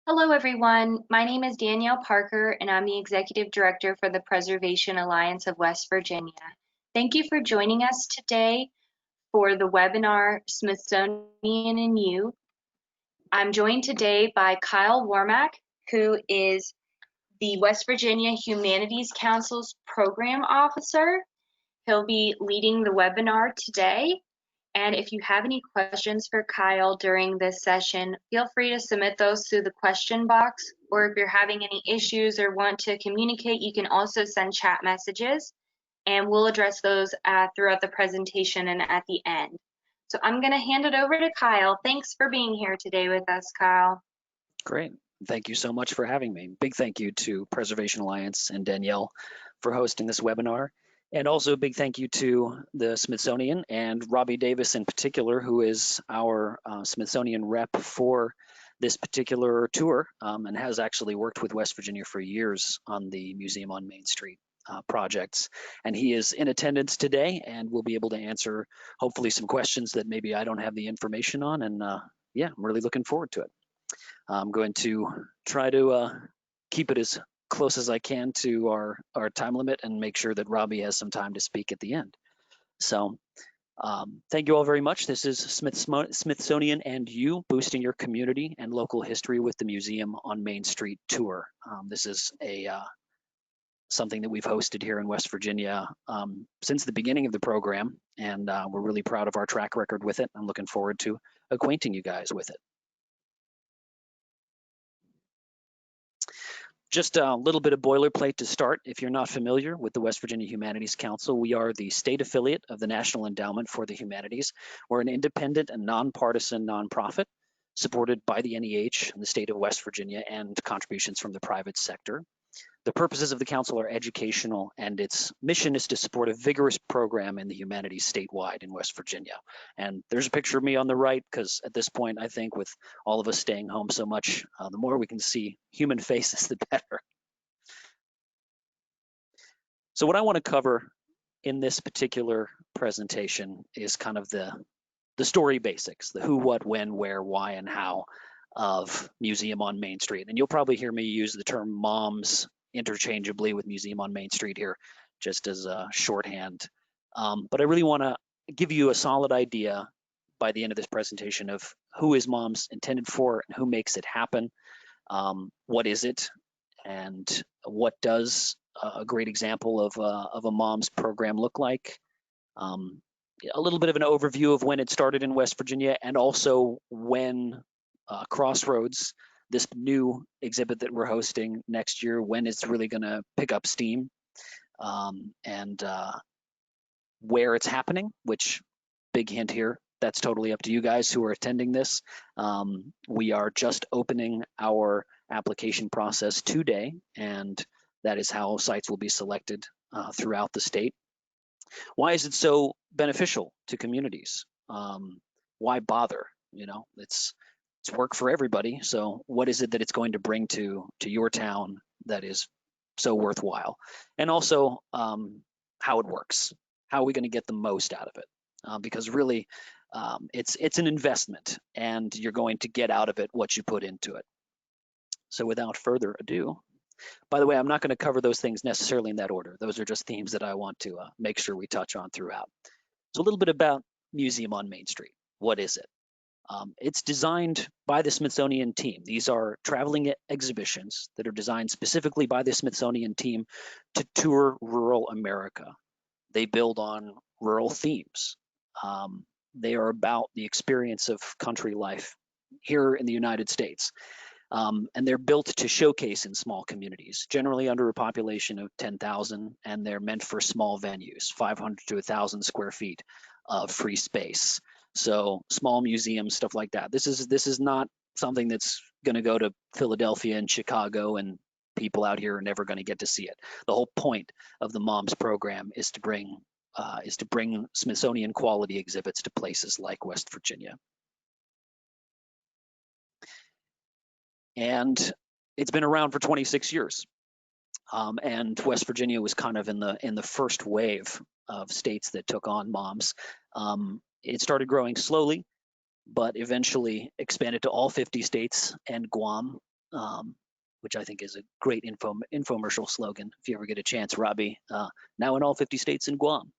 Hello, everyone. My name is Danielle Parker, and I'm the Executive Director for the Preservation Alliance of West Virginia. Thank you for joining us today for the webinar, Smithsonian and You. I'm joined today by Kyle Warmack, who is the West Virginia Humanities Council's Program Officer. He'll be leading the webinar today. And if you have any questions for Kyle during this session, feel free to submit those through the question box, or if you're having any issues or want to communicate, you can also send chat messages, and we'll address those throughout the presentation and at the end. So I'm going to hand it over to Kyle. Thanks for being here today with us, Kyle. Great. Thank you so much for having me. Big thank you to Preservation Alliance and Danielle for hosting this webinar. And also a big thank you to the Smithsonian and Robbie Davis in particular, who is our Smithsonian rep for this particular tour and has actually worked with West Virginia for years on the Museum on Main Street projects. And he is in attendance today and will be able to answer hopefully some questions that maybe I don't have the information on. And yeah, I'm really looking forward to it. I'm going to try to keep it as close as I can to our time limit and make sure that Robbie has some time to speak at the end. So thank you all very much. This is Smithsonian and You, boosting your community and local history with the Museum on Main Street tour. This is something that we've hosted here in West Virginia since the beginning of the program, and we're really proud of our track record with it. I'm looking forward to acquainting you guys with it. Just a little bit of boilerplate to start. If you're not familiar with the West Virginia Humanities Council, we are the state affiliate of the National Endowment for the Humanities. We're an independent and nonpartisan nonprofit supported by the NEH in the state of West Virginia and contributions from the private sector. The purposes of the council are educational, and its mission is to support a vigorous program in the humanities statewide in West Virginia. And there's a picture of me on the right, because at this point, I think with all of us staying home so much, the more we can see human faces, the better. So what I want to cover in this particular presentation is kind of the story basics, the who, what, when, where, why, and how of Museum on Main Street. And you'll probably hear me use the term MOMS interchangeably with Museum on Main Street here, just as a shorthand. But I really want to give you a solid idea by the end of this presentation of who is MOMS intended for and who makes it happen, what is it, and what does a great example of a MOMS program look like. A little bit of an overview of when it started in West Virginia, and also when Crossroads, this new exhibit that we're hosting next year, when it's really going to pick up steam, and where it's happening, which, big hint here, that's totally up to you guys who are attending this. We are just opening our application process today, and that is how sites will be selected throughout the state. Why is it so beneficial to communities? Why bother? You know, it's work for everybody. So what is it that it's going to bring to your town that is so worthwhile? And also how it works. How are we going to get the most out of it? Because really, it's an investment, and you're going to get out of it what you put into it. So without further ado, by the way, I'm not going to cover those things necessarily in that order. Those are just themes that I want to make sure we touch on throughout. So a little bit about Museum on Main Street. What is it? It's designed by the Smithsonian team. These are traveling exhibitions that are designed specifically by the Smithsonian team to tour rural America. They build on rural themes. They are about the experience of country life here in the United States. And they're built to showcase in small communities, generally under a population of 10,000, and they're meant for small venues, 500 to 1,000 square feet of free space. So small museums, stuff like that. This is not something that's going to go to Philadelphia and Chicago, and people out here are never going to get to see it. The whole point of the MOMS program is to bring Smithsonian quality exhibits to places like West Virginia. And it's been around for 26 years. And West Virginia was kind of in the first wave of states that took on MOMS. It started growing slowly, but eventually expanded to all 50 states and Guam. which I think is a great infomercial slogan. If you ever get a chance, Robbie, now in all 50 states and Guam.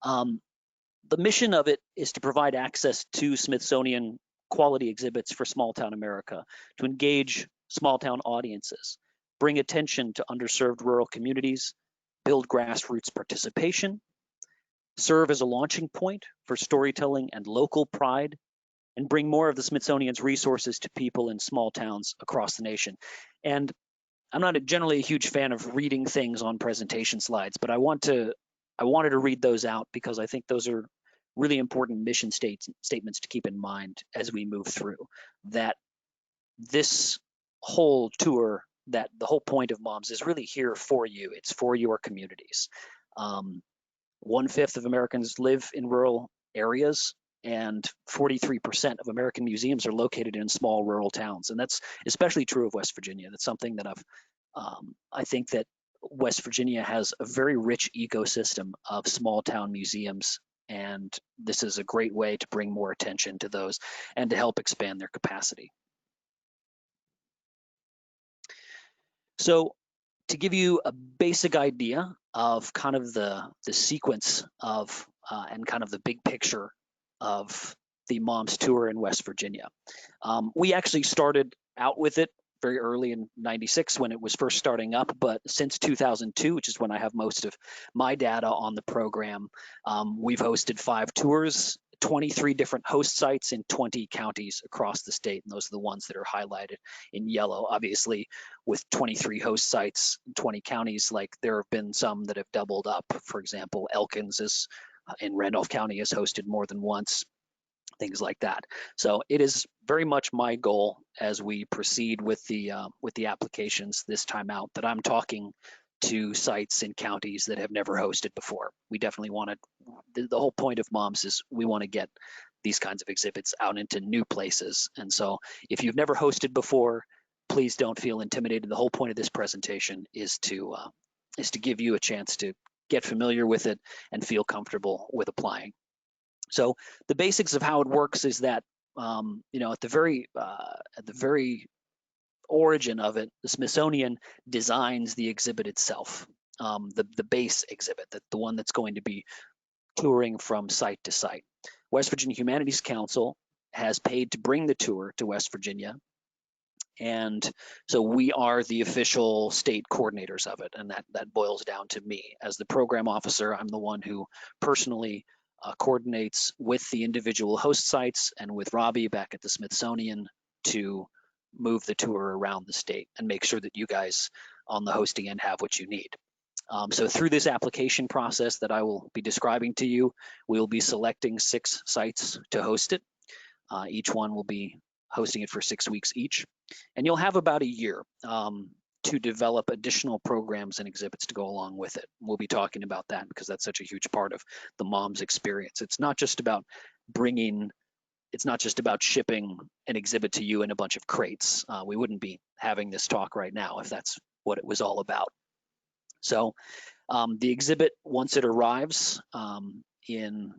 The mission of it is to provide access to Smithsonian quality exhibits for small town America, to engage small town audiences, bring attention to underserved rural communities, build grassroots participation, serve as a launching point for storytelling and local pride, and bring more of the Smithsonian's resources to people in small towns across the nation. And I'm not generally a huge fan of reading things on presentation slides, but I wanted to read those out because I think those are really important mission statements to keep in mind as we move through. That this whole tour, that the whole point of Moms is really here for you. It's for your communities. 1/5 of Americans live in rural areas, and 43% of American museums are located in small rural towns. And that's especially true of West Virginia. That's something that I think that West Virginia has a very rich ecosystem of small town museums, and this is a great way to bring more attention to those and to help expand their capacity. So to give you a basic idea of kind of the sequence of and kind of the big picture of the Moms Tour in West Virginia. We actually started out with it very early in '96 when it was first starting up, but since 2002, which is when I have most of my data on the program, we've hosted 5 tours, 23 different host sites in 20 counties across the state, and those are the ones that are highlighted in yellow. Obviously, with 23 host sites in 20 counties, like there have been some that have doubled up. For example, Elkins is in Randolph County has hosted more than once, things like that. So it is very much my goal as we proceed with the applications this time out that I'm talking to sites in counties that have never hosted before. We definitely want to, the whole point of Moms is we want to get these kinds of exhibits out into new places. And so if you've never hosted before, please don't feel intimidated. The whole point of this presentation is to give you a chance to get familiar with it and feel comfortable with applying. So the basics of how it works is that, at the very origin of it, the Smithsonian designs the exhibit itself, the base exhibit, the one that's going to be touring from site to site. West Virginia Humanities Council has paid to bring the tour to West Virginia, and so we are the official state coordinators of it, and that boils down to me. As the program officer, I'm the one who personally coordinates with the individual host sites and with Robbie back at the Smithsonian to move the tour around the state and make sure that you guys on the hosting end have what you need. So through this application process that I will be describing to you, we will be selecting 6 sites to host it. Each one will be hosting it for 6 weeks each. And you'll have about a year to develop additional programs and exhibits to go along with it. We'll be talking about that because that's such a huge part of the Moms experience. It's not just about shipping an exhibit to you in a bunch of crates. We wouldn't be having this talk right now if that's what it was all about. So the exhibit, once it arrives in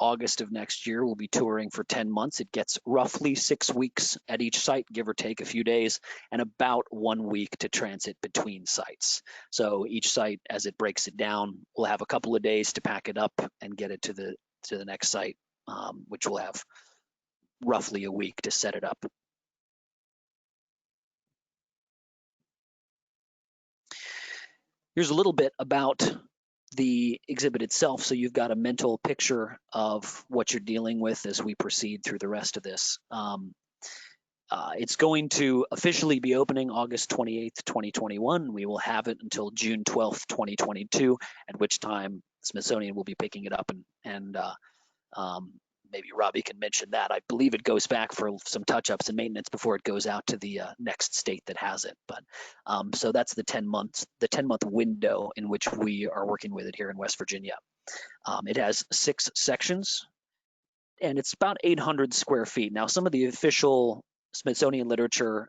August of next year, we'll be touring for 10 months. It gets roughly 6 weeks at each site, give or take a few days, and about 1 week to transit between sites. So each site, as it breaks it down, will have a couple of days to pack it up and get it to the next site, which will have roughly a week to set it up. Here's a little bit about the exhibit itself, so you've got a mental picture of what you're dealing with as we proceed through the rest of this. It's going to officially be opening August 28th, 2021. We will have it until June 12th, 2022, at which time Smithsonian will be picking it up, and maybe Robbie can mention that. I believe it goes back for some touch-ups and maintenance before it goes out to the next state that has it. But so that's the 10-month window in which we are working with it here in West Virginia. It has 6 sections, and it's about 800 square feet. Now, some of the official Smithsonian literature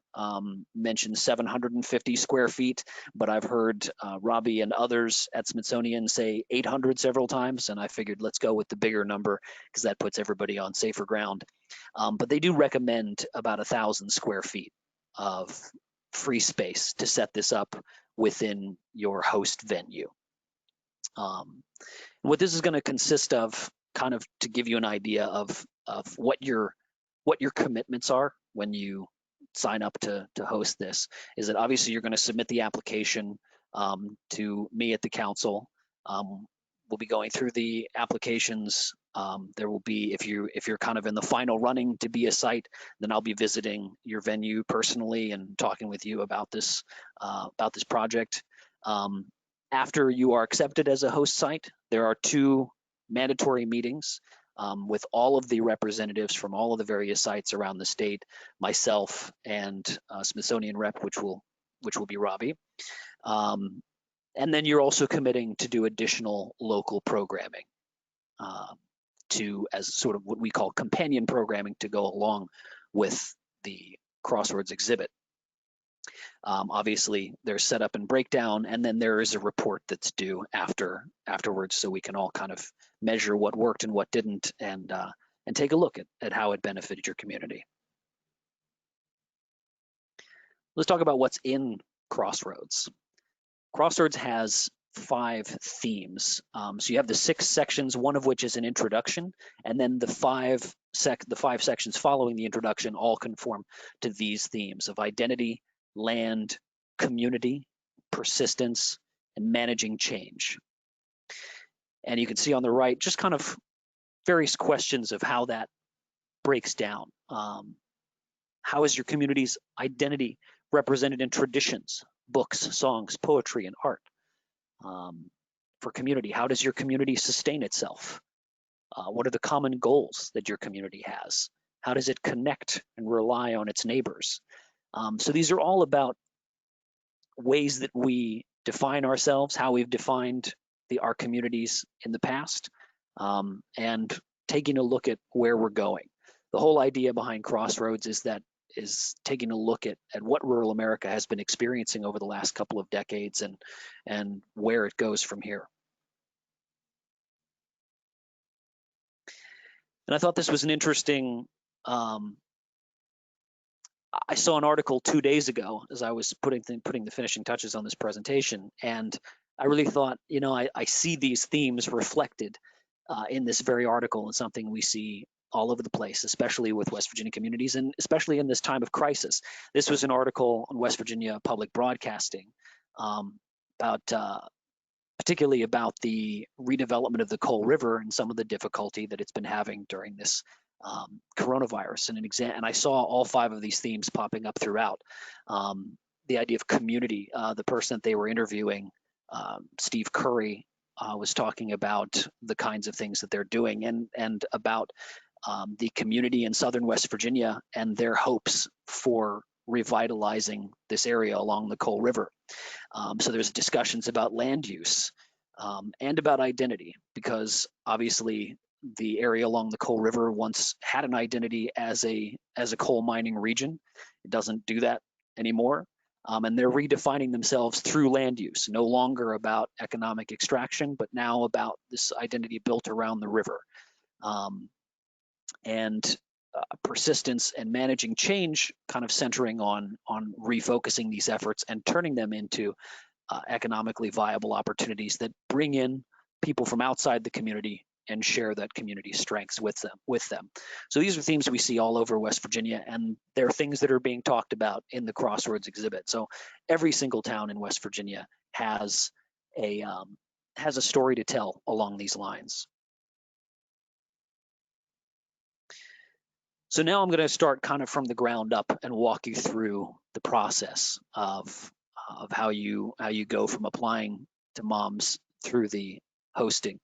mentions 750 square feet, but I've heard Robbie and others at Smithsonian say 800 several times, and I figured let's go with the bigger number because that puts everybody on safer ground. But they do recommend about 1,000 square feet of free space to set this up within your host venue. What this is going to consist of, kind of to give you an idea of what your commitments are when you sign up to host this, is that obviously you're going to submit the application to me at the council. We'll be going through the applications. There will be, if you're kind of in the final running to be a site, then I'll be visiting your venue personally and talking with you about this project. After you are accepted as a host site, there are 2 mandatory meetings with all of the representatives from all of the various sites around the state, myself and Smithsonian rep, which will be Robbie. And then you're also committing to do additional local programming as sort of what we call companion programming to go along with the Crossroads exhibit. Obviously, there's setup and breakdown, and then there is a report that's due afterwards, so we can all kind of measure what worked and what didn't, and take a look at how it benefited your community. Let's talk about what's in Crossroads. Crossroads has 5 themes. So you have the 6 sections, one of which is an introduction, and then the 5 sections following the introduction all conform to these themes of identity, land, community, persistence, and managing change. And you can see on the right just kind of various questions of how that breaks down. How is your community's identity represented in traditions, books, songs, poetry, and art? For community, how does your community sustain itself? What are the common goals that your community has? How does it connect and rely on its neighbors? So these are all about ways that we define ourselves, how we've defined our communities in the past, and taking a look at where we're going. The whole idea behind Crossroads is taking a look at what rural America has been experiencing over the last couple of decades and where it goes from here. And I thought this was an interesting, I saw an article 2 days ago as I was putting the finishing touches on this presentation, and I really thought, I see these themes reflected in this very article, and something we see all over the place, especially with West Virginia communities, and especially in this time of crisis. This was an article on West Virginia Public Broadcasting particularly about the redevelopment of the Coal River and some of the difficulty that it's been having during this coronavirus. And I saw all 5 of these themes popping up throughout. The idea of community, the person that they were interviewing, Steve Curry, was talking about the kinds of things that they're doing and about the community in southern West Virginia and their hopes for revitalizing this area along the Coal River. So there's discussions about land use and about identity, because obviously the area along the Coal River once had an identity as a coal mining region. It doesn't do that anymore. And they're redefining themselves through land use, no longer about economic extraction, but now about this identity built around the river. And persistence and managing change, kind of centering on refocusing these efforts and turning them into economically viable opportunities that bring in people from outside the community and share that community's strengths with them. So these are themes we see all over West Virginia, and they're things that are being talked about in the Crossroads exhibit. So every single town in West Virginia has a story to tell along these lines. So now I'm going to start kind of from the ground up and walk you through the process of how you go from applying to MOMS through the hosting.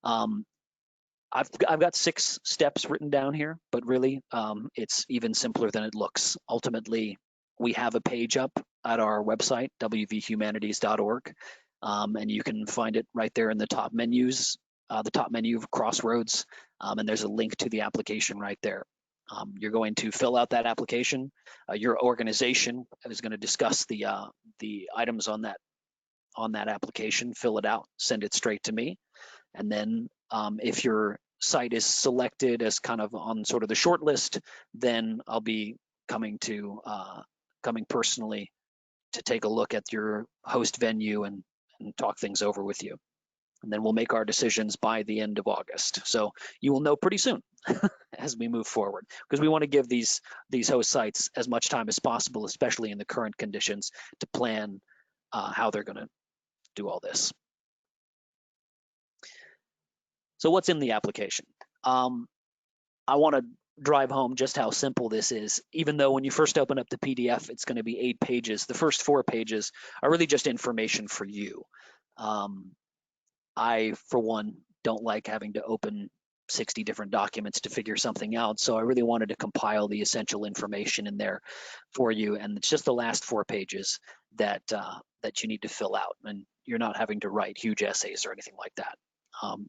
I've got 6 steps written down here, but really it's even simpler than it looks. Ultimately, we have a page up at our website, wvhumanities.org, and you can find it right there in the top menus, the top menu of Crossroads, and there's a link to the application right there. You're going to fill out that application. Your organization is going to discuss the items on that application, fill it out, send it straight to me. And then if your site is selected as kind of on sort of the short list, then I'll be coming to coming personally to take a look at your host venue and talk things over with you. And then we'll make our decisions by the end of August. So you will know pretty soon as we move forward, because we want to give these host sites as much time as possible, especially in the current conditions, to plan how they're going to do all this. So what's in the application? I want to drive home just how simple this is. Even though when you first open up the PDF, it's going to be 8 pages. The first 4 pages are really just information for you. I, for one, don't like having to open 60 different documents to figure something out. So I really wanted to compile the essential information in there for you. And it's just the last 4 pages that you need to fill out. And you're not having to write huge essays or anything like that.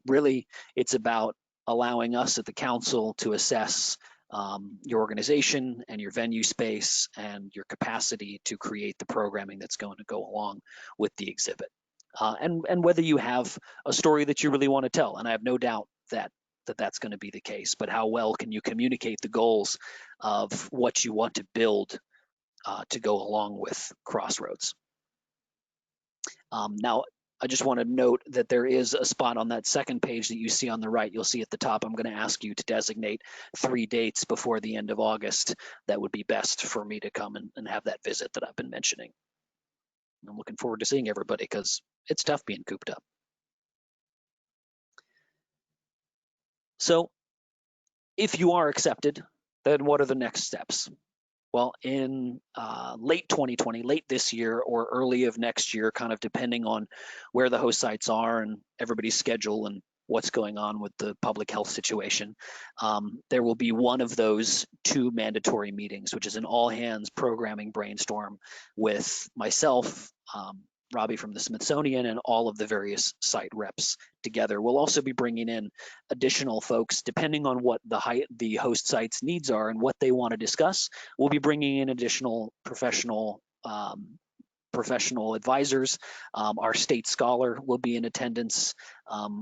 Really, it's about allowing us at the council to assess your organization and your venue space and your capacity to create the programming that's going to go along with the exhibit. And whether you have a story that you really want to tell, and I have no doubt that that's going to be the case, but how well can you communicate the goals of what you want to build to go along with Crossroads. Now, I just want to note that there is a spot on that second page that you see on the right. You'll see at the top, I'm going to ask you to designate 3 dates before the end of August that would be best for me to come and have that visit that I've been mentioning. I'm looking forward to seeing everybody because it's tough being cooped up. So if you are accepted, then what are the next steps? Well, in late 2020, late this year or early of next year, kind of depending on where the host sites are and everybody's schedule and what's going on with the public health situation, there will be one of those 2 mandatory meetings, which is an all-hands programming brainstorm with myself, Robbie from the Smithsonian, and all of the various site reps together. We'll also be bringing in additional folks depending on what the host site's needs are and what they want to discuss. We'll be bringing in additional professional advisors. Our state scholar will be in attendance.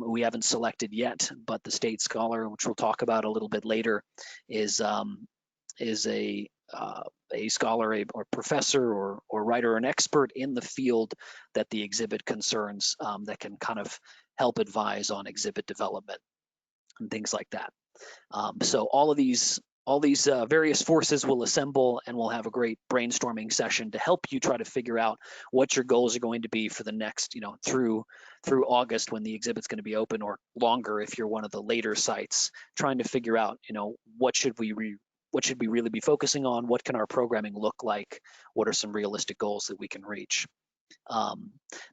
We haven't selected yet, but the state scholar, which we'll talk about a little bit later, is a scholar or professor or writer or an expert in the field that the exhibit concerns, that can kind of help advise on exhibit development and things like that. So all these various forces will assemble, and we'll have a great brainstorming session to help you try to figure out what your goals are going to be for the next, through August when the exhibit's going to be open, or longer if you're one of the later sites, trying to figure out, what should we really be focusing on? What can our programming look like? What are some realistic goals that we can reach?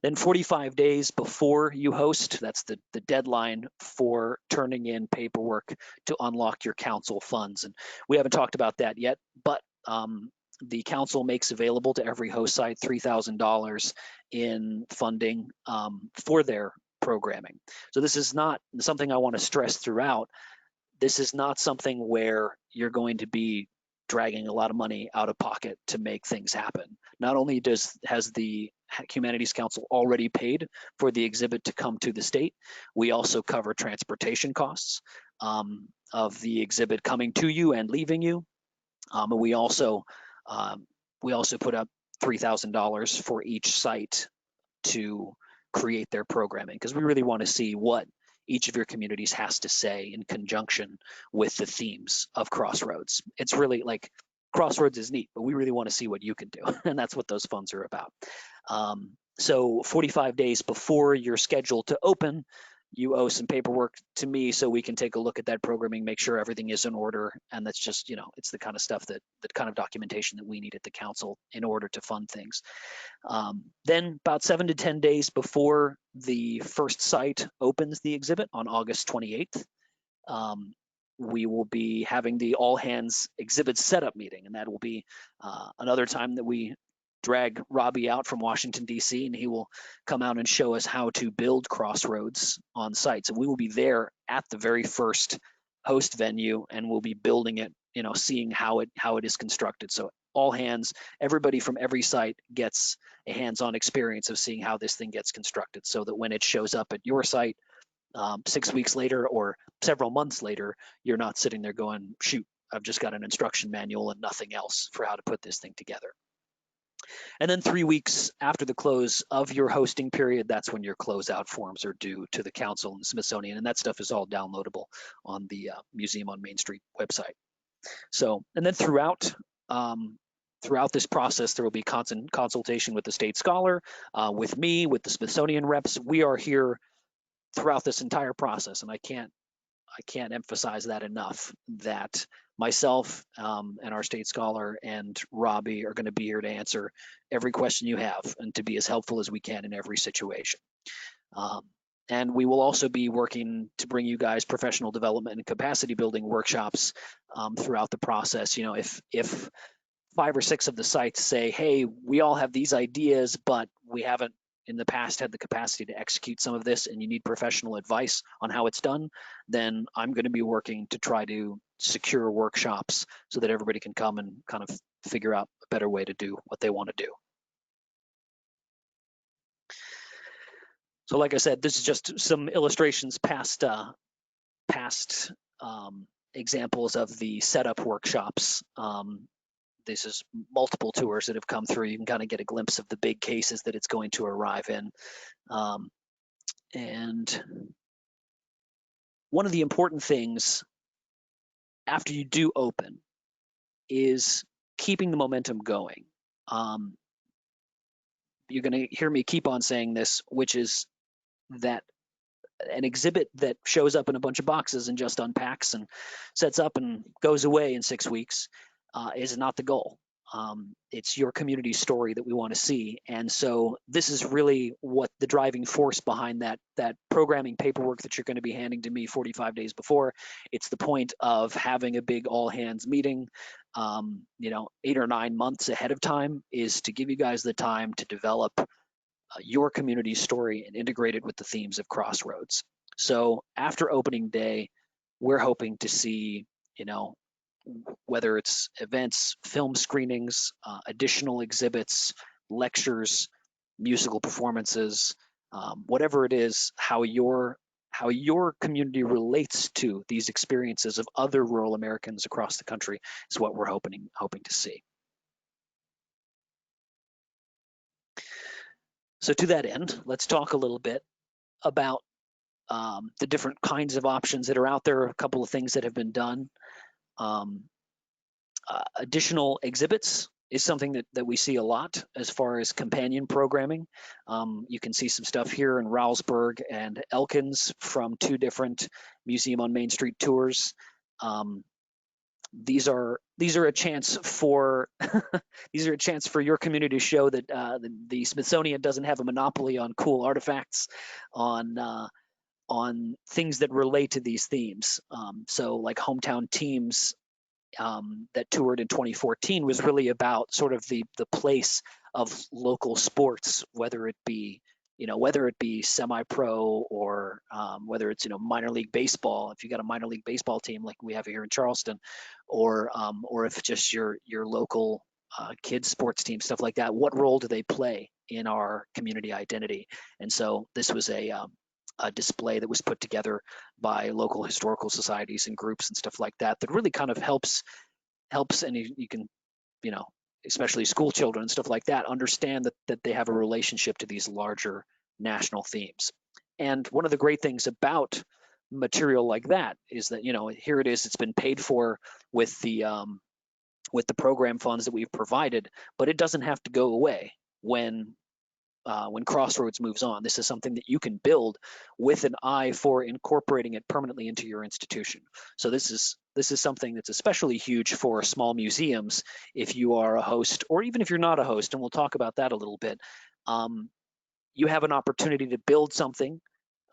Then 45 days before you host, that's the deadline for turning in paperwork to unlock your council funds. And we haven't talked about that yet, but the council makes available to every host site $3,000 in funding for their programming. So this is not something I want to stress throughout. This is not something where you're going to be dragging a lot of money out of pocket to make things happen. Not only has the Humanities Council already paid for the exhibit to come to the state, we also cover transportation costs of the exhibit coming to you and leaving you. We also put up $3,000 for each site to create their programming, because we really want to see what each of your communities has to say in conjunction with the themes of Crossroads. It's really like, Crossroads is neat, but we really want to see what you can do, and that's what those funds are about. So 45 days before you're scheduled to open, you owe some paperwork to me so we can take a look at that programming, make sure everything is in order, and that's just, it's the kind of stuff that kind of documentation that we need at the council in order to fund things. Then about 7 to 10 days before the first site opens the exhibit on August 28th, we will be having the all hands exhibit setup meeting, and that will be another time that we drag Robbie out from Washington, D.C., and he will come out and show us how to build Crossroads on site. So we will be there at the very first host venue, and we'll be building it, seeing how it is constructed. So all hands, everybody from every site gets a hands-on experience of seeing how this thing gets constructed, so that when it shows up at your site 6 weeks later or several months later, you're not sitting there going, shoot, I've just got an instruction manual and nothing else for how to put this thing together. And then 3 weeks after the close of your hosting period, that's when your closeout forms are due to the council and the Smithsonian, and that stuff is all downloadable on the Museum on Main Street website. So, and then throughout this process, there will be constant consultation with the state scholar, with me, with the Smithsonian reps. We are here throughout this entire process, and I can't emphasize that enough, that myself and our state scholar and Robbie are going to be here to answer every question you have and to be as helpful as we can in every situation. And we will also be working to bring you guys professional development and capacity building workshops throughout the process. You know, if 5 or 6 of the sites say, hey, we all have these ideas, but we haven't in the past had the capacity to execute some of this, and you need professional advice on how it's done, then I'm going to be working to try to secure workshops so that everybody can come and kind of figure out a better way to do what they want to do. So like I said, this is just some illustrations past examples of the setup workshops. This is multiple tours that have come through. You can kind of get a glimpse of the big cases that it's going to arrive in. And one of the important things after you do open is keeping the momentum going. You're going to hear me keep on saying this, which is that an exhibit that shows up in a bunch of boxes and just unpacks and sets up and goes away in 6 weeks is not the goal. It's your community story that we want to see. And so this is really what the driving force behind that programming paperwork that you're going to be handing to me 45 days before. It's the point of having a big all hands meeting, 8 or 9 months ahead of time, is to give you guys the time to develop your community story and integrate it with the themes of Crossroads. So after opening day, we're hoping to see, whether it's events, film screenings, additional exhibits, lectures, musical performances, whatever it is, how your community relates to these experiences of other rural Americans across the country is what we're hoping to see. So to that end, let's talk a little bit about the different kinds of options that are out there, a couple of things that have been done. Additional exhibits is something that we see a lot as far as companion programming. You can see some stuff here in Rowlsburg and Elkins from 2 different Museum on Main Street tours. These are a chance for your community to show that the Smithsonian doesn't have a monopoly on cool artifacts, on things that relate to these themes. So like Hometown Teams that toured in 2014 was really about sort of the place of local sports, whether it be semi-pro or whether it's minor league baseball. If you got a minor league baseball team like we have here in Charleston, or if just your local kids sports team, stuff like that. What role do they play in our community identity? And so this was a display that was put together by local historical societies and groups and stuff like that really kind of helps, and you can, especially school children and stuff like that, understand that they have a relationship to these larger national themes. And one of the great things about material like that is that, here it is, it's been paid for with the program funds that we've provided, but it doesn't have to go away when Crossroads moves on. This is something that you can build with an eye for incorporating it permanently into your institution. So this is something that's especially huge for small museums if you are a host, or even if you're not a host, and we'll talk about that a little bit. You have an opportunity to build something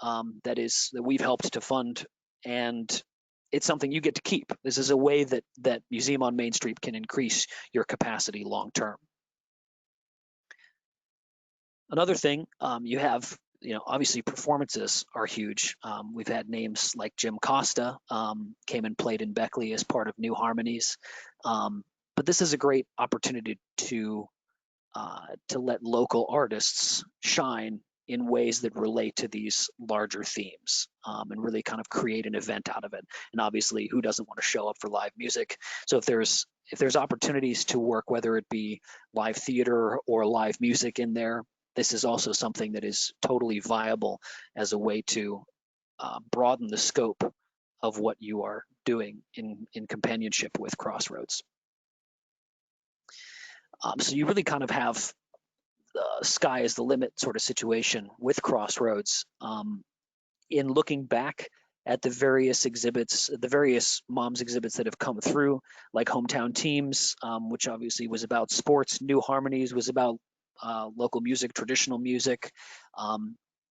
that we've helped to fund, and it's something you get to keep. This is a way that Museum on Main Street can increase your capacity long term. Another thing, you have, obviously performances are huge. We've had names like Jim Costa came and played in Beckley as part of New Harmonies. But this is a great opportunity to let local artists shine in ways that relate to these larger themes, and really kind of create an event out of it. And obviously, who doesn't want to show up for live music? So if there's if there's opportunities to work, whether it be live theater or live music in there, this is also something that is totally viable as a way to broaden the scope of what you are doing in companionship with Crossroads. So you really kind of have sky is the limit sort of situation with Crossroads. In looking back at the various exhibits, the various moms exhibits that have come through, like Hometown Teams, which obviously was about sports. New Harmonies was about local music, traditional music.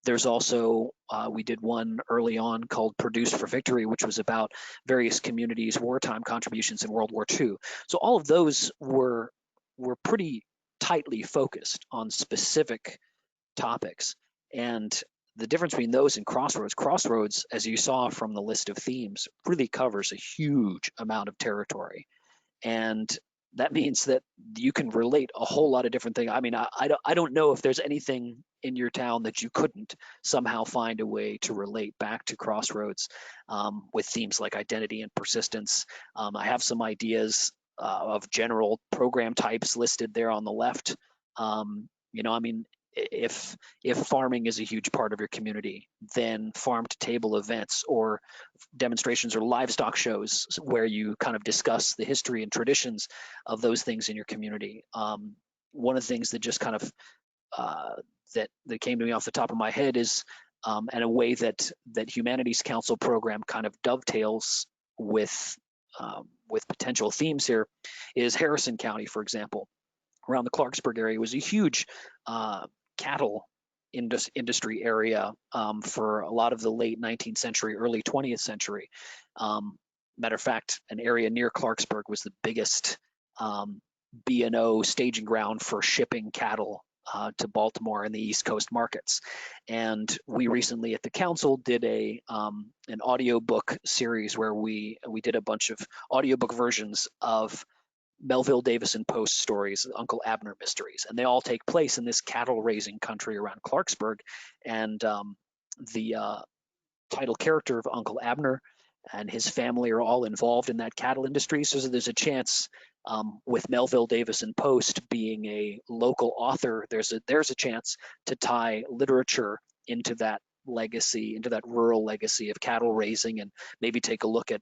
There's also, we did one early on called Produced for Victory, which was about various communities' wartime contributions in World War II. So all of those were pretty tightly focused on specific topics. And the difference between those and Crossroads, as you saw from the list of themes, really covers a huge amount of territory. And that means that you can relate a whole lot of different things. I mean, I don't know if there's anything in your town that you couldn't somehow find a way to relate back to Crossroads with themes like identity and persistence. I have some ideas of general program types listed there on the left. You know, I mean, if farming is a huge part of your community, then farm to table events or demonstrations or livestock shows where you kind of discuss the history and traditions of those things in your community. One of the things that just kind of that came to me off the top of my head is and a way that Humanities Council program kind of dovetails with potential themes here is Harrison County, for example. Around the Clarksburg area was a huge cattle industry area for a lot of the late 19th century, early 20th century. Matter of fact, an area near Clarksburg was the biggest B&O staging ground for shipping cattle to Baltimore and the East Coast markets. And we recently at the council did an audiobook series where we did a bunch of audiobook versions of Melville Davisson Post stories, Uncle Abner mysteries, and they all take place in this cattle raising country around Clarksburg. And the title character of Uncle Abner and his family are all involved in that cattle industry. So there's a chance with Melville Davisson Post being a local author, there's a chance to tie literature into that legacy, into that rural legacy of cattle raising, and maybe take a look at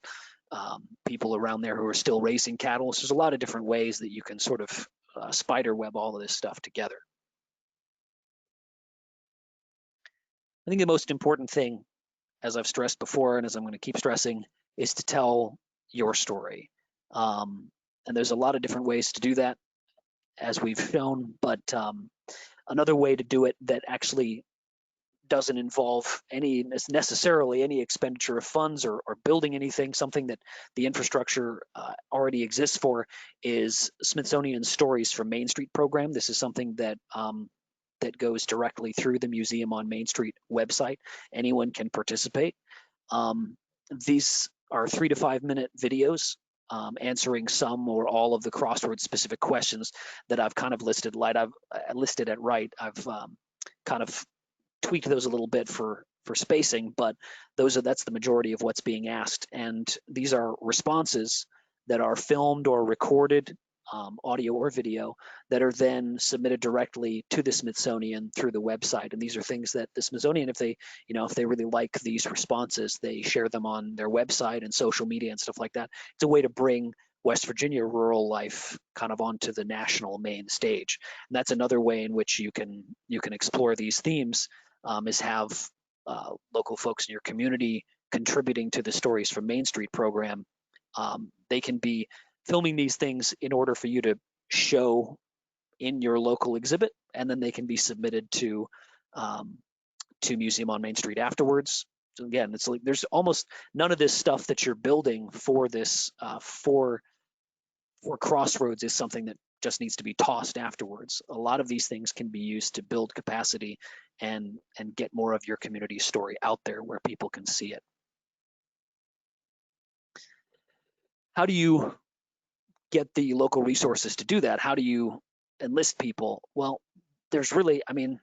people around there who are still raising cattle. So there's a lot of different ways that you can sort of spider web all of this stuff together. I think the most important thing, as I've stressed before, and as I'm going to keep stressing, is to tell your story. And there's a lot of different ways to do that, as we've shown, but another way to do it that actually doesn't involve necessarily any expenditure of funds or building anything, something that the infrastructure already exists for, is Smithsonian Stories from Main Street program. This is something that that goes directly through the Museum on Main Street website. Anyone can participate. These are 3 to 5 minute videos answering some or all of the Crossroads specific questions that I've kind of listed at right. I've kind of tweaked those a little bit for spacing, but that's the majority of what's being asked. And these are responses that are filmed or recorded, audio or video, that are then submitted directly to the Smithsonian through the website. And these are things that the Smithsonian, if they really like these responses, they share them on their website and social media and stuff like that. It's a way to bring West Virginia rural life kind of onto the national main stage. And that's another way in which you can explore these themes, is have local folks in your community contributing to the Stories from Main Street program. They can be filming these things in order for you to show in your local exhibit, and then they can be submitted to Museum on Main Street afterwards. So again, it's like there's almost none of this stuff that you're building for this for Crossroads is something that just needs to be tossed afterwards. A lot of these things can be used to build capacity and get more of your community story out there where people can see it. How do you get the local resources to do that? How do you enlist people? Well, there's really, I mean,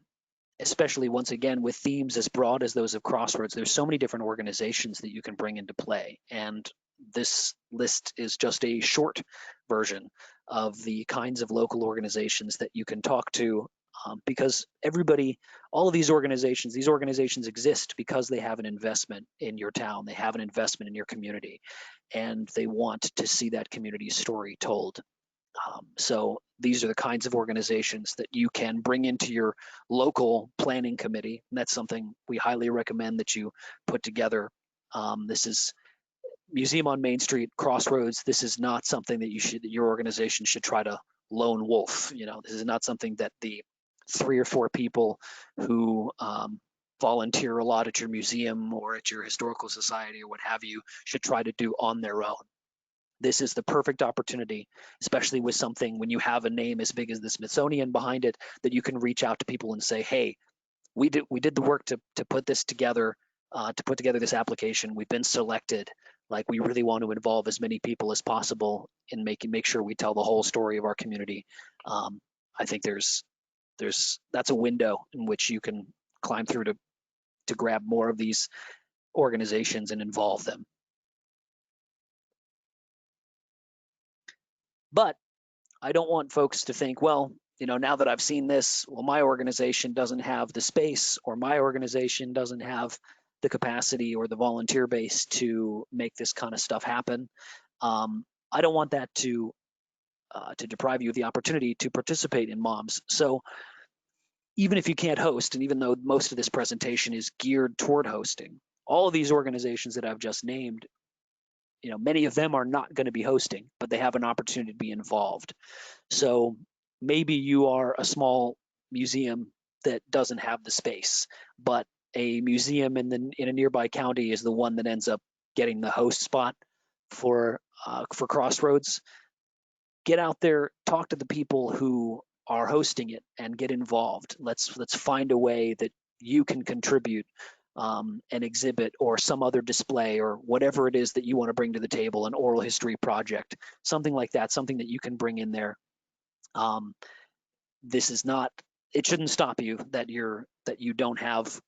especially once again with themes as broad as those of Crossroads, there's so many different organizations that you can bring into play. And this list is just a short version of the kinds of local organizations that you can talk to, because everybody, all of these organizations exist because they have an investment in your town, they have an investment in your community, and they want to see that community story told. So these are the kinds of organizations that you can bring into your local planning committee, and that's something we highly recommend that you put together. This is Museum on Main Street, Crossroads. This is not something that your organization should try to lone wolf. This is not something that the 3 or 4 people who volunteer a lot at your museum or at your historical society or what have you should try to do on their own. This is the perfect opportunity, especially with something when you have a name as big as the Smithsonian behind it, that you can reach out to people and say, hey, we did the work to put this together, to put together this application. We've been selected. Like, we really want to involve as many people as possible in make sure we tell the whole story of our community. I think that's a window in which you can climb through to grab more of these organizations and involve them. But I don't want folks to think, well, now that I've seen this, well, my organization doesn't have the space, or my organization doesn't have the capacity or the volunteer base to make this kind of stuff happen. I don't want that to deprive you of the opportunity to participate in MOMS. So even if you can't host, and even though most of this presentation is geared toward hosting, all of these organizations that I've just named, many of them are not going to be hosting, but they have an opportunity to be involved. So maybe you are a small museum that doesn't have the space, but a museum in a nearby county is the one that ends up getting the host spot for Crossroads. Get out there, talk to the people who are hosting it, and get involved. Let's find a way that you can contribute, an exhibit or some other display or whatever it is that you want to bring to the table, an oral history project, something like that, something that you can bring in there. This is not, it shouldn't stop you that you don't have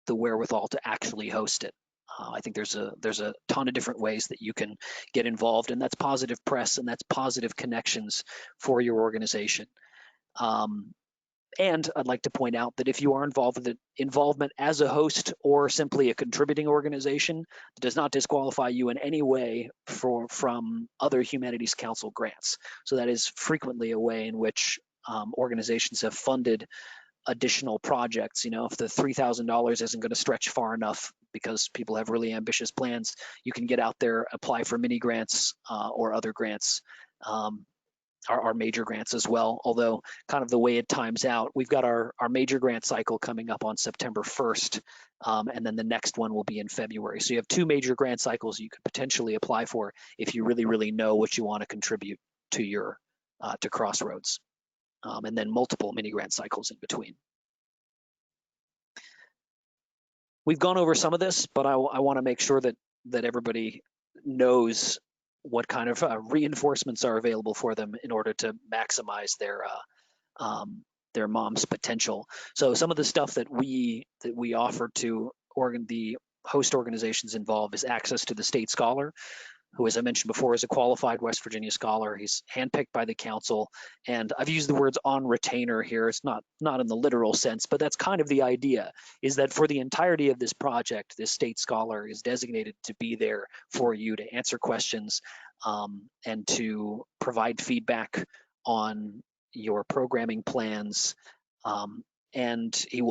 the wherewithal to actually host it. I think there's a ton of different ways that you can get involved, and that's positive press and that's positive connections for your organization. And I'd like to point out that if you are involved with involvement as a host or simply a contributing organization, it does not disqualify you in any way from other Humanities Council grants. So that is frequently a way in which organizations have funded additional projects. If the $3,000 isn't going to stretch far enough because people have really ambitious plans, you can get out there, apply for mini grants or other grants. Our major grants as well, although kind of the way it times out, we've got our major grant cycle coming up on September 1st, and then the next one will be in February. So you have 2 major grant cycles you could potentially apply for if you really, really know what you want to contribute to to Crossroads, and then multiple mini grant cycles in between. We've gone over some of this, but I want to make sure that everybody knows what kind of reinforcements are available for them in order to maximize their MOMS potential. So some of the stuff that we offer to the host organizations involved is access to the state scholar, who, as I mentioned before, is a qualified West Virginia scholar. He's handpicked by the council, and I've used the words on retainer here. It's not in the literal sense, but that's kind of the idea, is that for the entirety of this project, this state scholar is designated to be there for you to answer questions and to provide feedback on your programming plans. And he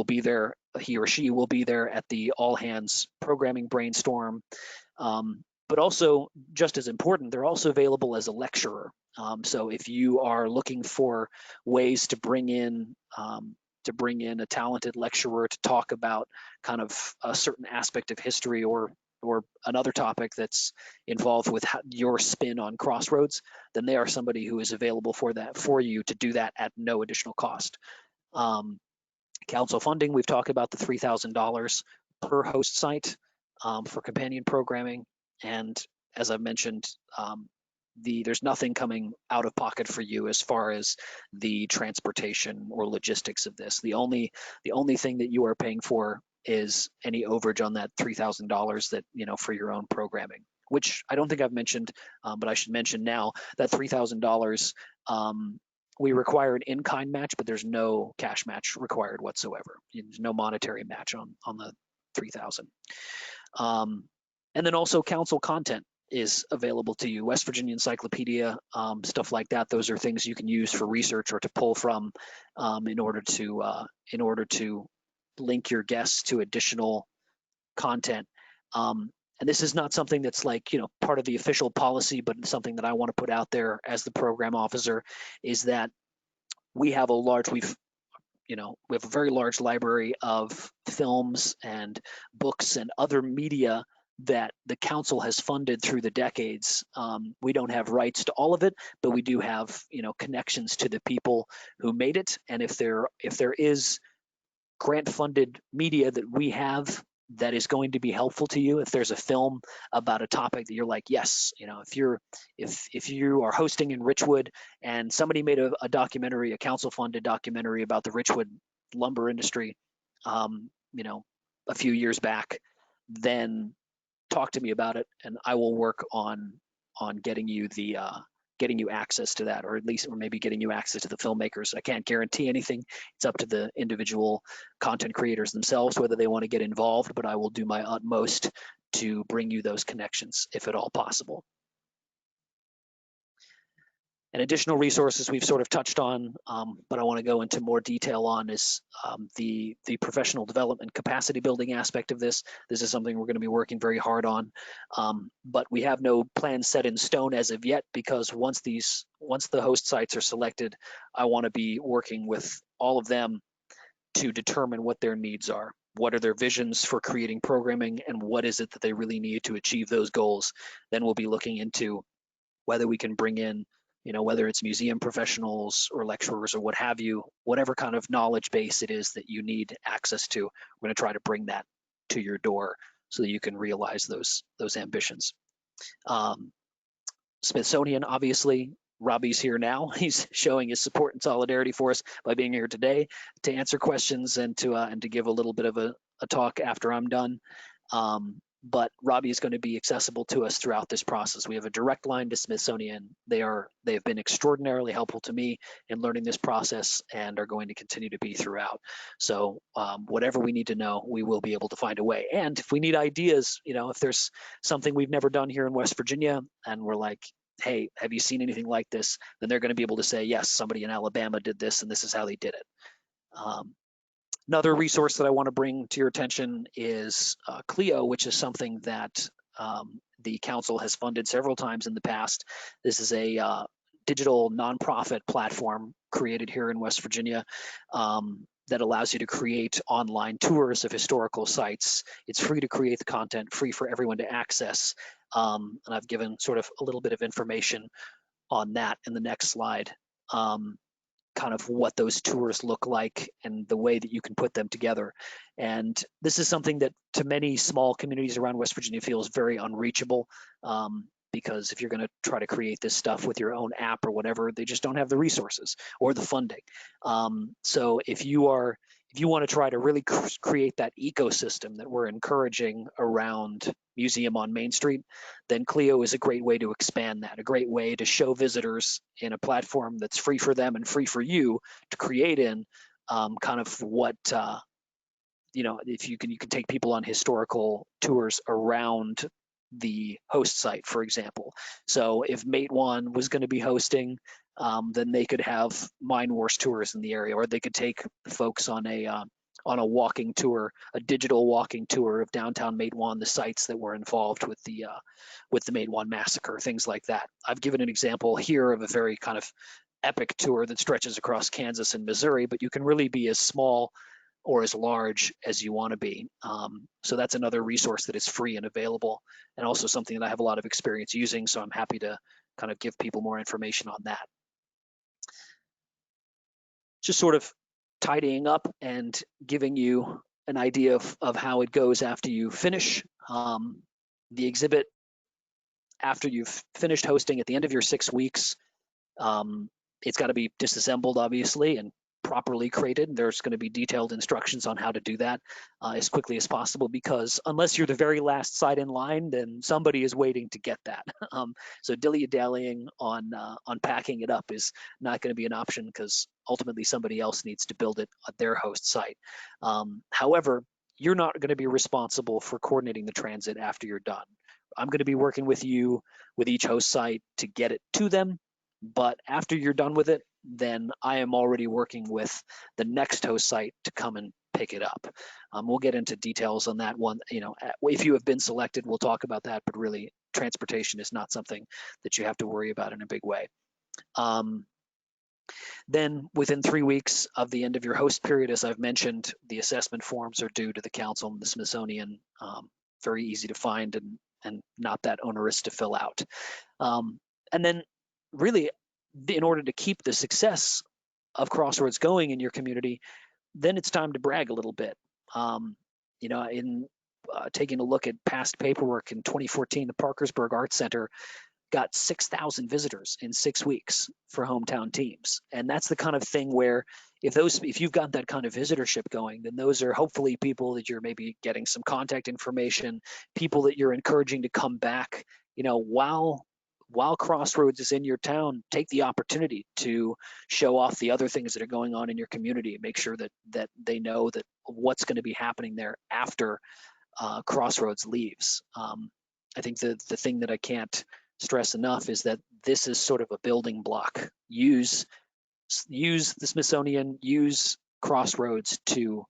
or she will be there at the all hands programming brainstorm. But also, just as important, they're also available as a lecturer. So if you are looking for ways to bring in a talented lecturer to talk about kind of a certain aspect of history or another topic that's involved with your spin on Crossroads, then they are somebody who is available for you to do that at no additional cost. Council funding, we've talked about the $3,000 per host site for companion programming. And as I've mentioned, there's nothing coming out of pocket for you as far as the transportation or logistics of this. The only thing that you are paying for is any overage on that $3,000 that, for your own programming. which I don't think I've mentioned, but I should mention now, that $3,000, we require an in-kind match, but there's no cash match required whatsoever. There's no monetary match on the 3,000. And then also council content is available to you. West Virginia Encyclopedia, stuff like that. Those are things you can use for research or to pull from in order to link your guests to additional content. And this is not something that's like, part of the official policy, but something that I want to put out there as the program officer is that we have a very large library of films and books and other media that the council has funded through the decades. We don't have rights to all of it, but we do have, connections to the people who made it. And if there is grant-funded media that we have that is going to be helpful to you, if there's a film about a topic that you're like, yes, if you are hosting in Richwood and somebody made a documentary, a council-funded documentary about the Richwood lumber industry, a few years back, then talk to me about it, and I will work on getting you getting you access to that, or maybe getting you access to the filmmakers. I can't guarantee anything. It's up to the individual content creators themselves whether they want to get involved, but I will do my utmost to bring you those connections if at all possible. And additional resources we've sort of touched on, but I want to go into more detail on is the professional development capacity building aspect of this. This is something we're going to be working very hard on, but we have no plan set in stone as of yet, because once the host sites are selected, I want to be working with all of them to determine what their needs are. What are their visions for creating programming, and what is it that they really need to achieve those goals? Then we'll be looking into whether we can bring in, whether it's museum professionals or lecturers or what have you, whatever kind of knowledge base it is that you need access to, we're going to try to bring that to your door so that you can realize those ambitions. Smithsonian, obviously, Robbie's here now. He's showing his support and solidarity for us by being here today to answer questions and to give a little bit of a talk after I'm done. But Robbie is going to be accessible to us throughout this process. We have a direct line to Smithsonian. They have been extraordinarily helpful to me in learning this process and are going to continue to be throughout. So whatever we need to know, we will be able to find a way. And if we need ideas, if there's something we've never done here in West Virginia and we're like, hey, have you seen anything like this? Then they're going to be able to say, yes, somebody in Alabama did this and this is how they did it. Another resource that I want to bring to your attention is Clio, which is something that the council has funded several times in the past. This is a digital nonprofit platform created here in West Virginia that allows you to create online tours of historical sites. It's free to create the content, free for everyone to access. And I've given sort of a little bit of information on that in the next slide. Kind of what those tours look like and the way that you can put them together. And this is something that to many small communities around West Virginia feels very unreachable, because if you're going to try to create this stuff with your own app or whatever, they just don't have the resources or the funding. So if you want to try to really create that ecosystem that we're encouraging around Museum on Main Street, then Clio is a great way to expand that, a great way to show visitors in a platform that's free for them and free for you to create in, kind of what, if you can take people on historical tours around the host site, for example. So if Matewan was going to be hosting, then they could have Mine Wars tours in the area, or they could take folks on a walking tour, a digital walking tour of downtown Matewan, the sites that were involved with the Matewan massacre, things like that. I've given an example here of a very kind of epic tour that stretches across Kansas and Missouri, but you can really be as small or as large as you want to be. So that's another resource that is free and available, and also something that I have a lot of experience using, so I'm happy to kind of give people more information on that. Just sort of tidying up and giving you an idea of how it goes after you finish. The exhibit, after you've finished hosting at the end of your 6 weeks, it's got to be disassembled, obviously, and properly created. There's going to be detailed instructions on how to do that as quickly as possible, because unless you're the very last site in line, then somebody is waiting to get that. So dilly-dallying on packing it up is not going to be an option, because ultimately somebody else needs to build it at their host site. However, you're not going to be responsible for coordinating the transit after you're done. I'm going to be working with you with each host site to get it to them, but after you're done with it, then I am already working with the next host site to come and pick it up. We'll get into details on that one. If you have been selected, we'll talk about that, but really transportation is not something that you have to worry about in a big way. Then within 3 weeks of the end of your host period, as I've mentioned, the assessment forms are due to the council and the Smithsonian. Very easy to find and not that onerous to fill out. And then really, in order to keep the success of Crossroads going in your community, then it's time to brag a little bit. In taking a look at past paperwork in 2014, the Parkersburg Arts Center got 6,000 visitors in 6 weeks for hometown teams. And that's the kind of thing where if you've got that kind of visitorship going, then those are hopefully people that you're maybe getting some contact information, people that you're encouraging to come back. While Crossroads is in your town, take the opportunity to show off the other things that are going on in your community. Make sure that they know that what's going to be happening there after Crossroads leaves. I think the thing that I can't stress enough is that this is sort of a building block. Use the Smithsonian, use Crossroads to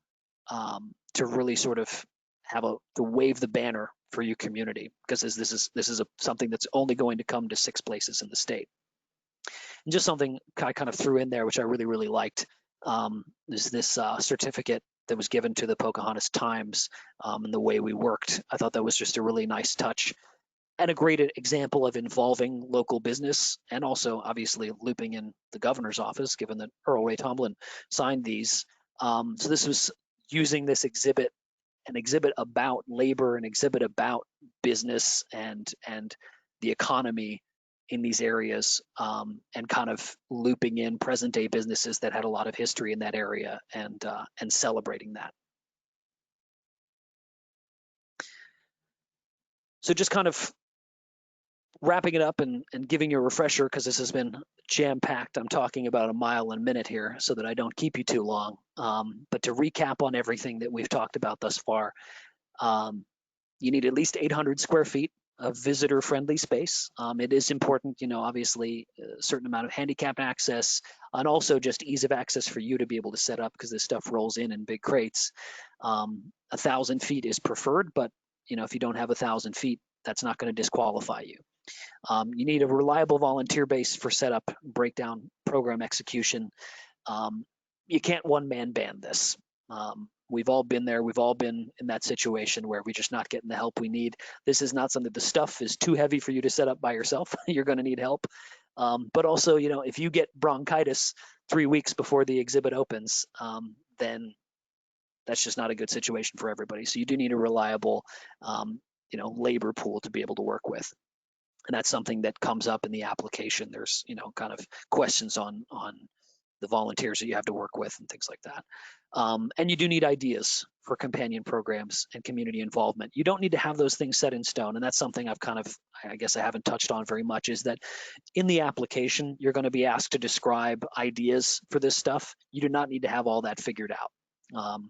really sort of to wave the banner for your community, because this is something that's only going to come to 6 places in the state. And just something I kind of threw in there, which I really, really liked, is this certificate that was given to the Pocahontas Times and the way we worked. I thought that was just a really nice touch and a great example of involving local business, and also obviously looping in the governor's office, given that Earl Ray Tomblin signed these. So this was using this exhibit, an exhibit about labor, an exhibit about business and the economy in these areas, and kind of looping in present day businesses that had a lot of history in that area, and celebrating that. So just kind of wrapping it up and giving you a refresher, because this has been jam-packed. I'm talking about a mile a minute here so that I don't keep you too long. But to recap on everything that we've talked about thus far, you need at least 800 square feet of visitor-friendly space. It is important, obviously, a certain amount of handicap access, and also just ease of access for you to be able to set up, because this stuff rolls in big crates. 1,000 feet is preferred, but if you don't have 1,000 feet, that's not going to disqualify you. You need a reliable volunteer base for setup, breakdown, program execution. You can't one-man band this. We've all been there. We've all been in that situation where we're just not getting the help we need. This is not something, the stuff is too heavy for you to set up by yourself. You're going to need help. But also, if you get bronchitis 3 weeks before the exhibit opens, then that's just not a good situation for everybody. So you do need a reliable, labor pool to be able to work with. And that's something that comes up in the application. There's, kind of questions on the volunteers that you have to work with and things like that. And you do need ideas for companion programs and community involvement. You don't need to have those things set in stone. And that's something I guess I haven't touched on very much, is that in the application, you're going to be asked to describe ideas for this stuff. You do not need to have all that figured out.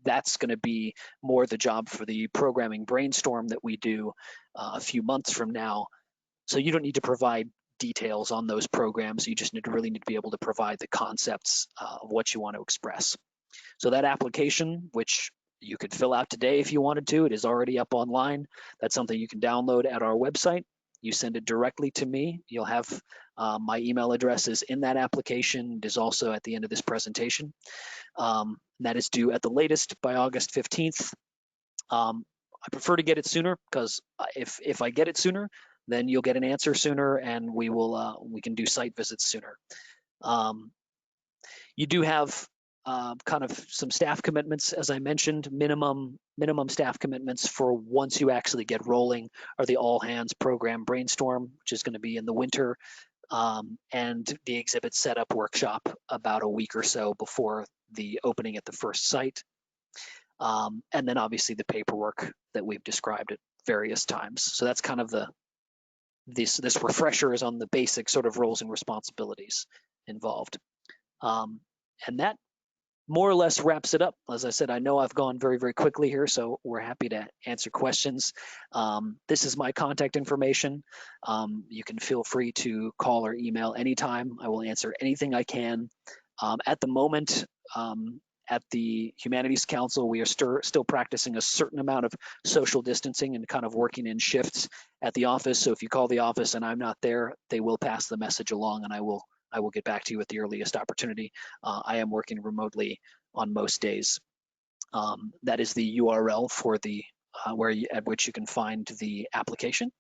That's going to be more the job for the programming brainstorm that we do a few months from now. So you don't need to provide details on those programs. You just really need to be able to provide the concepts of what you want to express. So that application, which you could fill out today if you wanted to, it is already up online. That's something you can download at our website. You send it directly to me. You'll have my email address is in that application. It is also at the end of this presentation. That is due at the latest by August 15th. I prefer to get it sooner, because if I get it sooner, then you'll get an answer sooner, and we can do site visits sooner. You do have kind of some staff commitments, as I mentioned. Minimum staff commitments for once you actually get rolling are the all hands program brainstorm, which is going to be in the winter. and the exhibit setup workshop about a week or so before the opening at the first site. And then obviously the paperwork that we've described at various times. So that's kind of this refresher is on the basic sort of roles and responsibilities involved. And that more or less wraps it up. As I said, I know I've gone very, very quickly here, so we're happy to answer questions. This is my contact information. You can feel free to call or email anytime. I will answer anything I can. At the moment, at the Humanities Council, we are still practicing a certain amount of social distancing and kind of working in shifts at the office. So if you call the office and I'm not there, they will pass the message along, and I will get back to you at the earliest opportunity. I am working remotely on most days. That is the URL for the at which you can find the application.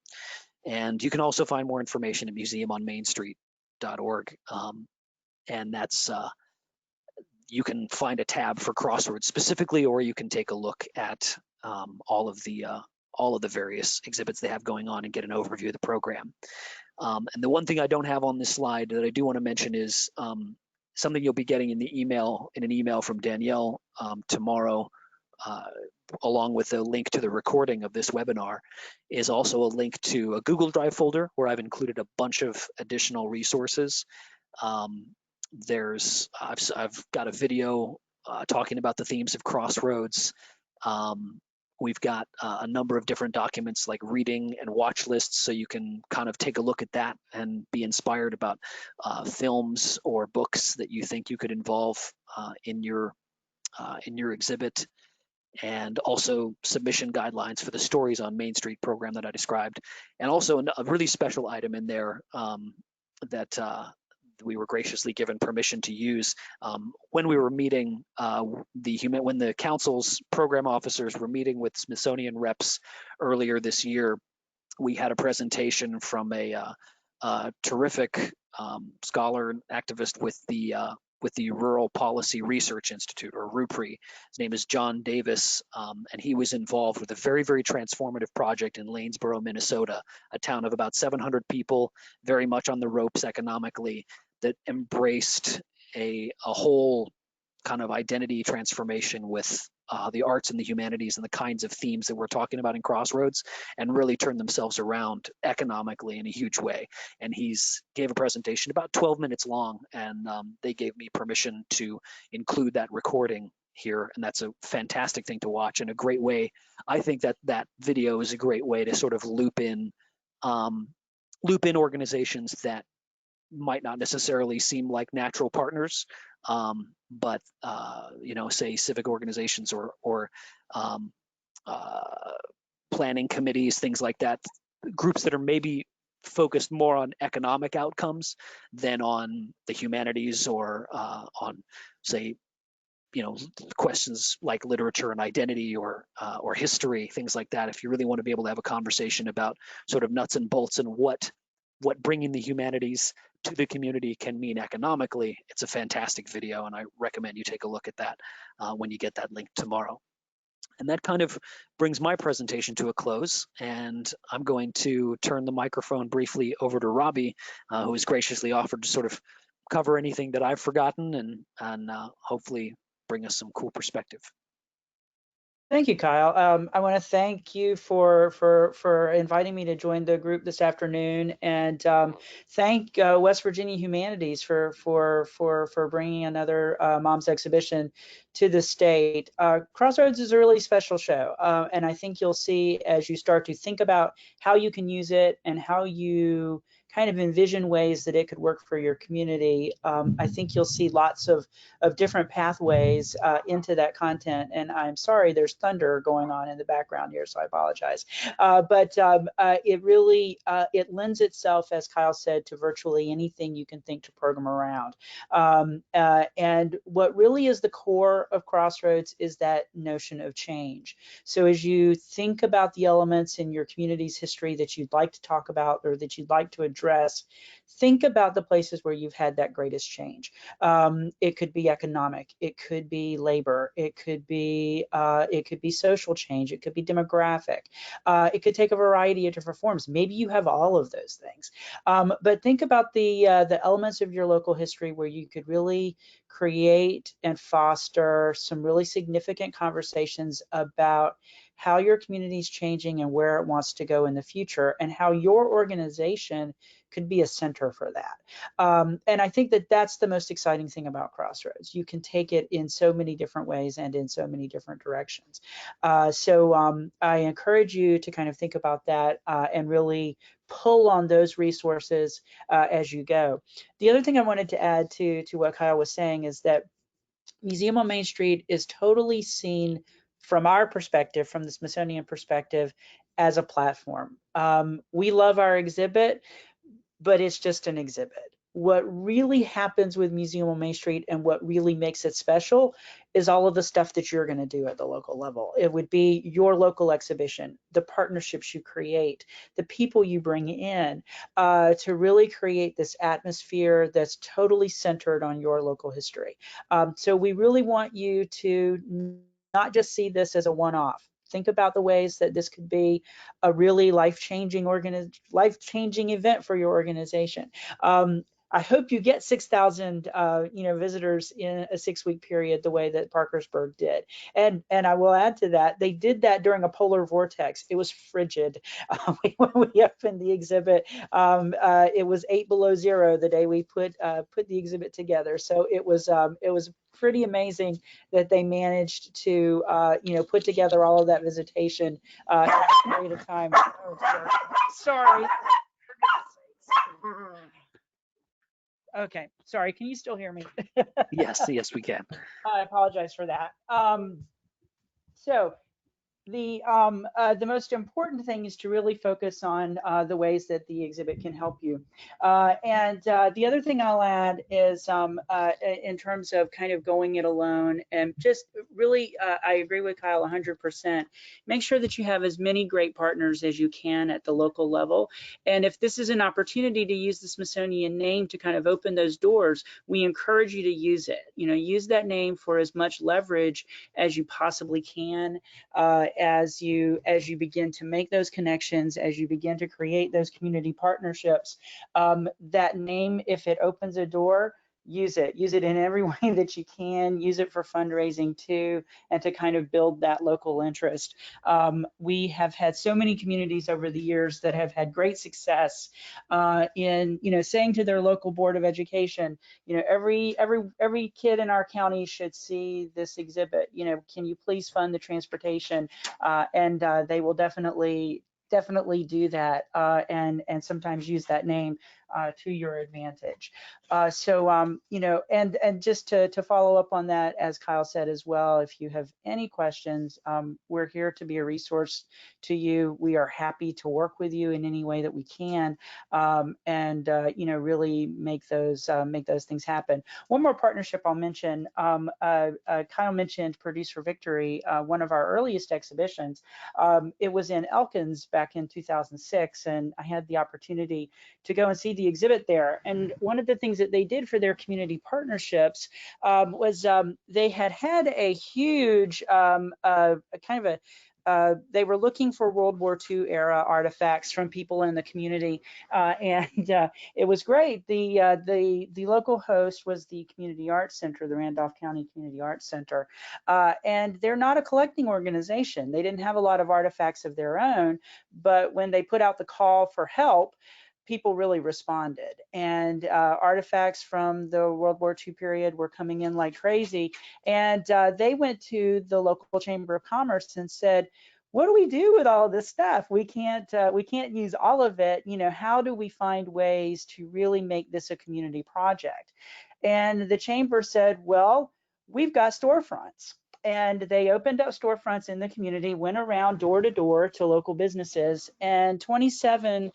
And you can also find more information at museumonmainstreet.org. And that's you can find a tab for Crossroads specifically, or you can take a look at all of the various exhibits they have going on and get an overview of the program. And the one thing I don't have on this slide that I do want to mention is something you'll be getting in an email from Danielle tomorrow, along with a link to the recording of this webinar, is also a link to a Google Drive folder where I've included a bunch of additional resources. I've got a video talking about the themes of Crossroads. We've got a number of different documents like reading and watch lists, so you can kind of take a look at that and be inspired about films or books that you think you could involve in your exhibit, and also submission guidelines for the Stories on Main Street program that I described, and also a really special item in there that we were graciously given permission to use when we were meeting when the council's program officers were meeting with Smithsonian reps earlier this year. We had a presentation from a terrific scholar and activist with the Rural Policy Research Institute, or RUPRI. His name is John Davis, and he was involved with a very, very transformative project in Lanesboro, Minnesota, a town of about 700 people, very much on the ropes economically, that embraced a whole kind of identity transformation with the arts and the humanities and the kinds of themes that we're talking about in Crossroads, and really turned themselves around economically in a huge way. And he's gave a presentation about 12 minutes long, and they gave me permission to include that recording here, and that's a fantastic thing to watch, and a great way. I think that video is a great way to sort of loop in organizations that might not necessarily seem like natural partners, but say civic organizations or planning committees, things like that, groups that are maybe focused more on economic outcomes than on the humanities, or on, say, questions like literature and identity or history, things like that. If you really want to be able to have a conversation about sort of nuts and bolts and what bringing the humanities to the community can mean economically, it's a fantastic video, and I recommend you take a look at that when you get that link tomorrow. And that kind of brings my presentation to a close, and I'm going to turn the microphone briefly over to Robbie, who has graciously offered to sort of cover anything that I've forgotten and hopefully bring us some cool perspective. Thank you, Kyle. I want to thank you for inviting me to join the group this afternoon, and thank West Virginia Humanities for bringing another Mom's exhibition to the state. Crossroads is a really special show, and I think you'll see, as you start to think about how you can use it and how you kind of envision ways that it could work for your community, I think you'll see lots of different pathways into that content. And I'm sorry, there's thunder going on in the background here, so I apologize. But it really, it lends itself, as Kyle said, to virtually anything you can think to program around. And what really is the core of Crossroads is that notion of change. So as you think about the elements in your community's history that you'd like to talk about or that you'd like to address, address, think about the places where you've had that greatest change. It could be economic, it could be labor, it could be social change, it could be demographic, it could take a variety of different forms. Maybe you have all of those things. But think about the elements of your local history where you could really create and foster some really significant conversations about how your community is changing and where it wants to go in the future, and how your organization could be a center for that. And I think that that's the most exciting thing about Crossroads. You can take it in so many different ways and in so many different directions. So I encourage you to kind of think about that and really pull on those resources as you go. The other thing I wanted to add to what Kyle was saying is that Museum on Main Street is totally seen from our perspective, from the Smithsonian perspective, as a platform. We love our exhibit, but it's just an exhibit. What really happens with Museum on Main Street and what really makes it special is all of the stuff that you're going to do at the local level. It would be your local exhibition, the partnerships you create, the people you bring in to really create this atmosphere that's totally centered on your local history. So we really want you to not just see this as a one-off. Think about the ways that this could be a really life-changing event for your organization. I hope you get 6,000 visitors in a 6-week period the way that Parkersburg did. And I will add to that, they did that during a polar vortex. It was frigid. When we opened the exhibit, it was 8 below zero the day we put the exhibit together. So it was pretty amazing that they managed to put together all of that visitation in a period of time. Oh, sorry. Okay, sorry, can you still hear me? Yes, yes, we can. I apologize for that. So the most important thing is to really focus on the ways that the exhibit can help you. And the other thing I'll add is in terms of kind of going it alone, and just really, I agree with Kyle 100%. Make sure that you have as many great partners as you can at the local level. And if this is an opportunity to use the Smithsonian name to kind of open those doors, we encourage you to use it. Use that name for as much leverage as you possibly can. As you begin to make those connections, as you begin to create those community partnerships, that name, if it opens a door, use it in every way that you can. Use it for fundraising too, and to kind of build that local interest. We have had so many communities over the years that have had great success in saying to their local board of education, every kid in our county should see this exhibit. Can you please fund the transportation? And they will definitely do that, and sometimes use that name to your advantage. And just to follow up on that, as Kyle said as well, if you have any questions, we're here to be a resource to you. We are happy to work with you in any way that we can, and really make those things happen. One more partnership I'll mention. Kyle mentioned Produce for Victory, one of our earliest exhibitions. It was in Elkins back in 2006, and I had the opportunity to go and see the exhibit there. And one of the things that they did for their community partnerships was they had a huge they were looking for World War II era artifacts from people in the community, and it was great. The local host was the Community Arts Center, the Randolph County Community Arts Center, and they're not a collecting organization. They didn't have a lot of artifacts of their own, but when they put out the call for help, people really responded, and artifacts from the World War II period were coming in like crazy. And they went to the local Chamber of Commerce and said, what do we do with all of this stuff? We can't use all of it. How do we find ways to really make this a community project? And the chamber said, well, we've got storefronts. And they opened up storefronts in the community, went around door to door to local businesses, and 27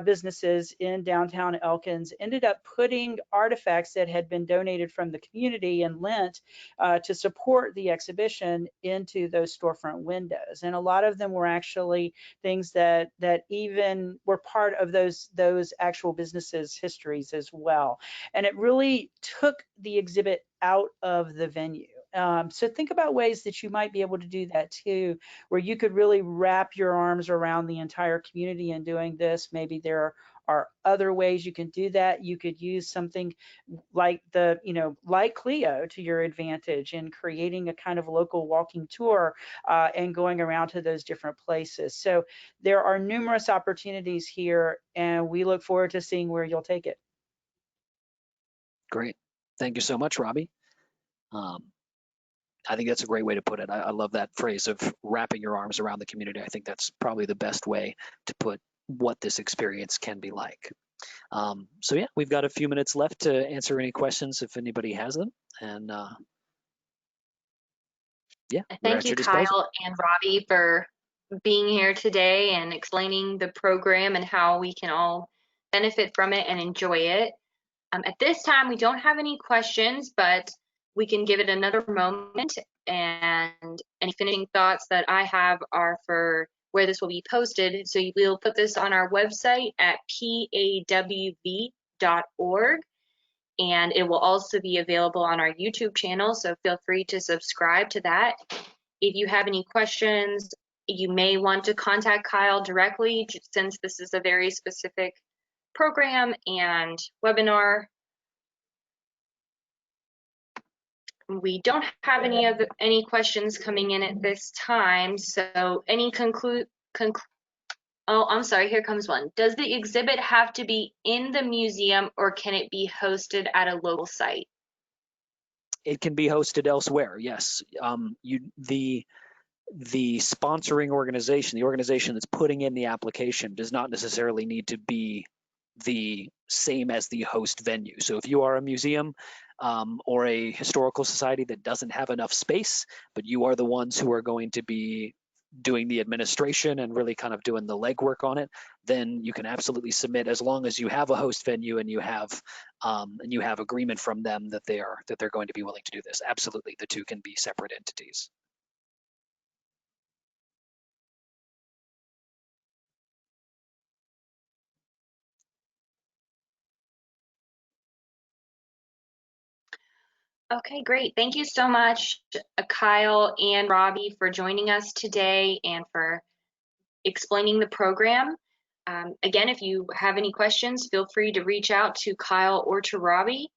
businesses in downtown Elkins ended up putting artifacts that had been donated from the community and lent to support the exhibition into those storefront windows. And a lot of them were actually things that even were part of those actual businesses' histories as well. And it really took the exhibit out of the venue. So think about ways that you might be able to do that too, where you could really wrap your arms around the entire community in doing this. Maybe there are other ways you can do that. You could use something like like Clio to your advantage in creating a kind of local walking tour and going around to those different places. So there are numerous opportunities here, and we look forward to seeing where you'll take it. Great. Thank you so much, Robbie. I think that's a great way to put it. I love that phrase of wrapping your arms around the community. I think that's probably the best way to put what this experience can be like. So yeah, we've got a few minutes left to answer any questions if anybody has them. And yeah, thank you, Kyle and Robbie, for being here today and explaining the program and how we can all benefit from it and enjoy it. At this time, we don't have any questions, but we can give it another moment. And any finishing thoughts that I have are for where this will be posted. So we'll put this on our website at pawv.org. And it will also be available on our YouTube channel, so feel free to subscribe to that. If you have any questions, you may want to contact Kyle directly, since this is a very specific program and webinar. We don't have any questions coming in at this time, so any oh, I'm sorry, here comes one. Does the exhibit have to be in the museum, or can it be hosted at a local site? It can be hosted elsewhere, yes. The sponsoring organization, the organization that's putting in the application, does not necessarily need to be the same as the host venue. So if you are a museum or a historical society that doesn't have enough space, but you are the ones who are going to be doing the administration and really kind of doing the legwork on it, then you can absolutely submit, as long as you have a host venue and you have agreement from them that they're going to be willing to do this. Absolutely, the two can be separate entities. Okay, great. Thank you so much, Kyle and Robbie, for joining us today and for explaining the program. Again, if you have any questions, feel free to reach out to Kyle or to Robbie.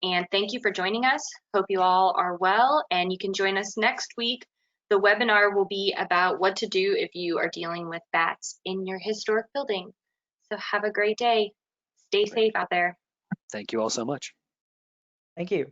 And thank you for joining us. Hope you all are well, and you can join us next week. The webinar will be about what to do if you are dealing with bats in your historic building. So have a great day. Stay safe out there. Thank you all so much. Thank you.